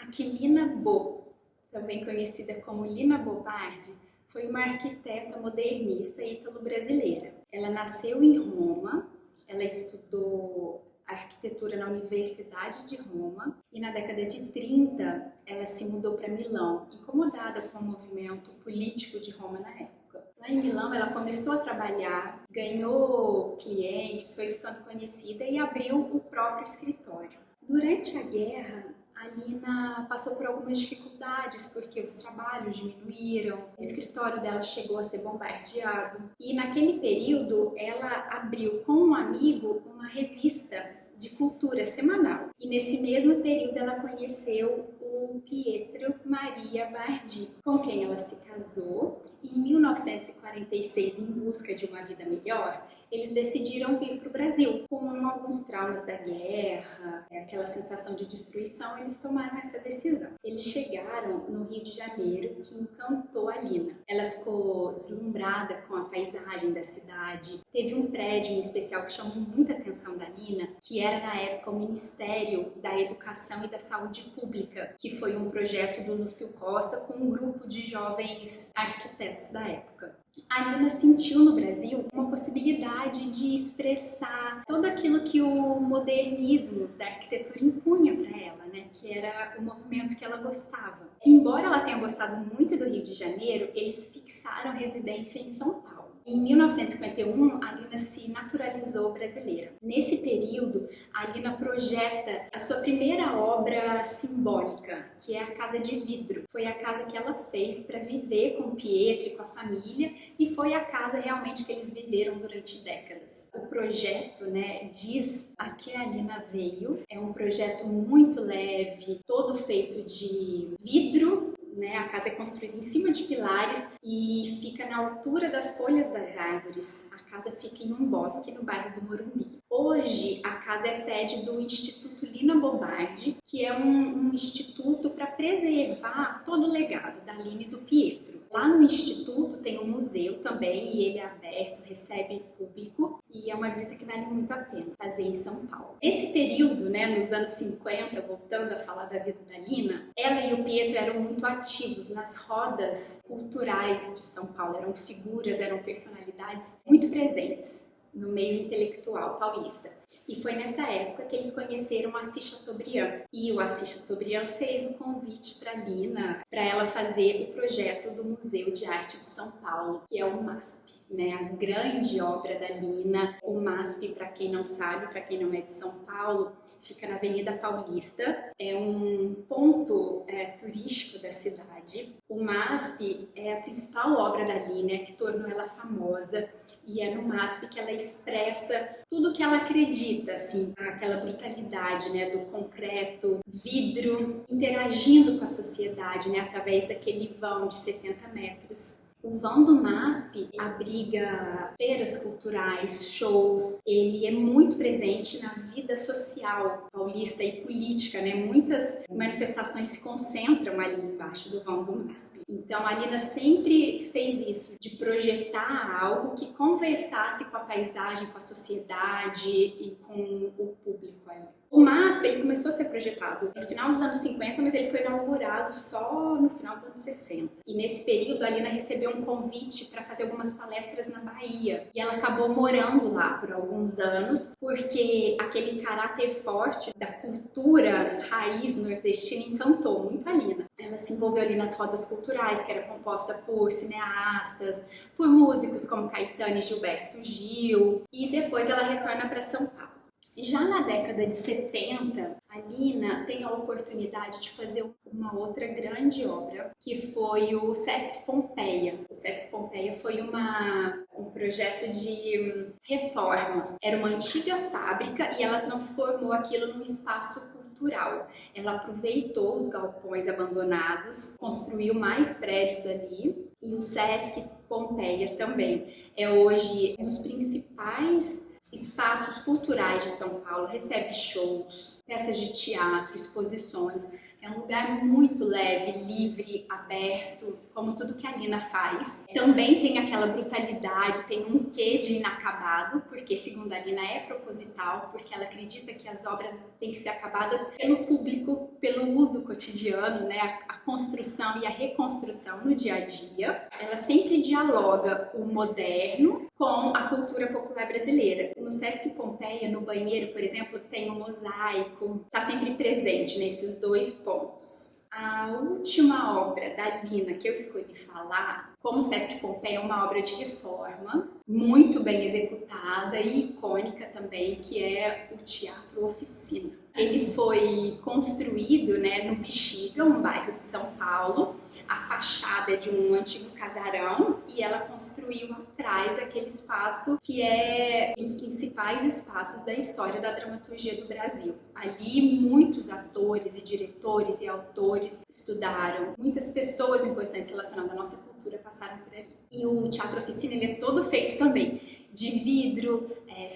Aquilina Bo, também conhecida como Lina Bo Bardi, foi uma arquiteta modernista ítalo-brasileira. Ela nasceu em Roma, ela estudou arquitetura na Universidade de Roma e na década de 30 ela se mudou para Milão, incomodada com o movimento político de Roma na época. Lá em Milão ela começou a trabalhar, ganhou clientes, foi ficando conhecida e abriu o próprio escritório. Durante a guerra, a Lina passou por algumas dificuldades porque os trabalhos diminuíram, o escritório dela chegou a ser bombardeado e naquele período ela abriu com um amigo uma revista de cultura semanal. E nesse mesmo período ela conheceu o Pietro Maria Bardi, com quem ela se casou. E em 1946, em busca de uma vida melhor, eles decidiram vir para o Brasil. Com alguns traumas da guerra, aquela sensação de destruição, eles tomaram essa decisão. Eles chegaram no Rio de Janeiro, que encantou a Lina. Ela ficou deslumbrada com a paisagem da cidade. Teve um prédio em especial que chamou muita atenção da Lina, que era na época o Ministério da Educação e da Saúde Pública, que foi um projeto do Lúcio Costa com um grupo de jovens arquitetos da época. A Lina sentiu no Brasil uma possibilidade de expressar tudo aquilo que o modernismo da arquitetura impunha para ela, né? Que era o movimento que ela gostava. Embora ela tenha gostado muito do Rio de Janeiro, eles fixaram residência em São Paulo. Em 1951, a Lina se naturalizou brasileira. Nesse período, a Lina projeta a sua primeira obra simbólica, que é a Casa de Vidro. Foi a casa que ela fez para viver com o Pietro e com a família, e foi a casa realmente que eles viveram durante décadas. O projeto, diz a que a Lina veio. É um projeto muito leve, todo feito de vidro. A casa é construída em cima de pilares e fica na altura das folhas das árvores. A casa fica em um bosque no bairro do Morumbi. Hoje, a casa é sede do Instituto Lina Bo Bardi, que é um instituto para preservar todo o legado da Lina e do Pietro. Lá no instituto tem um museu também e ele é aberto, recebe público e é uma visita que vale muito a pena fazer em São Paulo. Nesse período, nos anos 50, voltando a falar da vida da Lina, ela e o Pietro eram muito ativos nas rodas culturais de São Paulo, eram figuras, eram personalidades muito presentes no meio intelectual paulista. E foi nessa época que eles conheceram o Assis Chateaubriand. E o Assis Chateaubriand fez um convite para a Lina, para ela fazer o projeto do Museu de Arte de São Paulo, que é o MASP. A grande obra da Lina. O MASP, para quem não sabe, para quem não é de São Paulo, fica na Avenida Paulista. É um ponto turístico da cidade. O MASP é a principal obra da Lina, que tornou ela famosa. E é no MASP que ela expressa tudo que ela acredita, assim, aquela brutalidade, do concreto, vidro, interagindo com a sociedade, através daquele vão de 70 metros. O vão do MASP abriga feiras culturais, shows, ele é muito presente na vida social paulista e política, Muitas manifestações se concentram ali embaixo do vão do MASP. Então a Lina sempre fez isso, de projetar algo que conversasse com a paisagem, com a sociedade e com o público ali. O MASP ele começou a ser projetado no final dos anos 50, mas ele foi inaugurado só no final dos anos 60. E nesse período a Lina recebeu um convite para fazer algumas palestras na Bahia. E ela acabou morando lá por alguns anos, porque aquele caráter forte da cultura raiz nordestina encantou muito a Lina. Ela se envolveu ali nas rodas culturais, que era composta por cineastas, por músicos como Caetano e Gilberto Gil. E depois ela retorna para São Paulo. Já na década de 70, a Lina tem a oportunidade de fazer uma outra grande obra, que foi o Sesc Pompeia. O Sesc Pompeia foi um projeto de reforma. Era uma antiga fábrica e ela transformou aquilo num espaço cultural. Ela aproveitou os galpões abandonados, construiu mais prédios ali e o Sesc Pompeia também é hoje um dos principais espaços culturais de São Paulo, recebe shows, peças de teatro, exposições. É um lugar muito leve, livre, aberto, como tudo que a Lina faz. Também tem aquela brutalidade, tem um quê de inacabado, porque segundo a Lina é proposital, porque ela acredita que as obras têm que ser acabadas pelo público, pelo uso cotidiano, né? A construção e a reconstrução no dia a dia. Ela sempre dialoga o moderno com a cultura popular brasileira. No Sesc Pompeia, no banheiro, por exemplo, tem um mosaico, está sempre presente nesses dois pontos. A última obra da Lina que eu escolhi falar, como o Sesc Pompeia é uma obra de reforma, muito bem executada e icônica também, que é o Teatro Oficina. Ele foi construído, né, no Bexiga, um bairro de São Paulo. A fachada é de um antigo casarão e ela construiu atrás aquele espaço que é um dos principais espaços da história da dramaturgia do Brasil. Ali muitos atores e diretores e autores estudaram, muitas pessoas importantes relacionadas à nossa cultura passaram por ali. E o Teatro Oficina ele é todo feito também de vidro,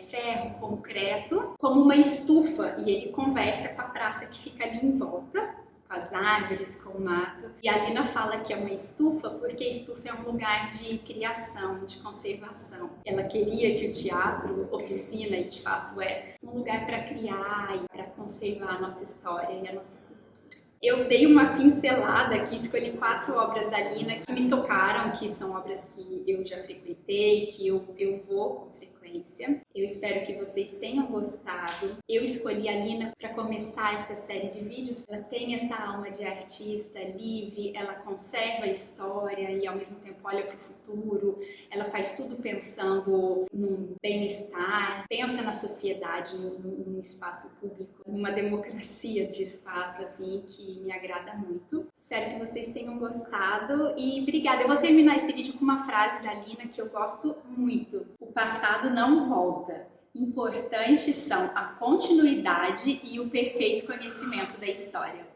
ferro, concreto, como uma estufa, e ele conversa com a praça que fica ali em volta, com as árvores, com o mato. E a Lina fala que é uma estufa porque a estufa é um lugar de criação, de conservação. Ela queria que o teatro, oficina, e de fato é um lugar para criar e para conservar a nossa história e a nossa cultura. Eu dei uma pincelada aqui, escolhi 4 obras da Lina que me tocaram, que são obras que eu já frequentei, que eu vou com frequência. Eu espero que vocês tenham gostado. Eu escolhi a Lina para começar essa série de vídeos. Ela tem essa alma de artista livre, ela conserva a história e ao mesmo tempo olha para o futuro. Ela faz tudo pensando num bem-estar, pensa na sociedade, num espaço público, numa democracia de espaço assim que me agrada muito. Espero que vocês tenham gostado e obrigada. Eu vou terminar esse vídeo com uma frase da Lina que eu gosto muito. O passado não volta. Importantes são a continuidade e o perfeito conhecimento da história.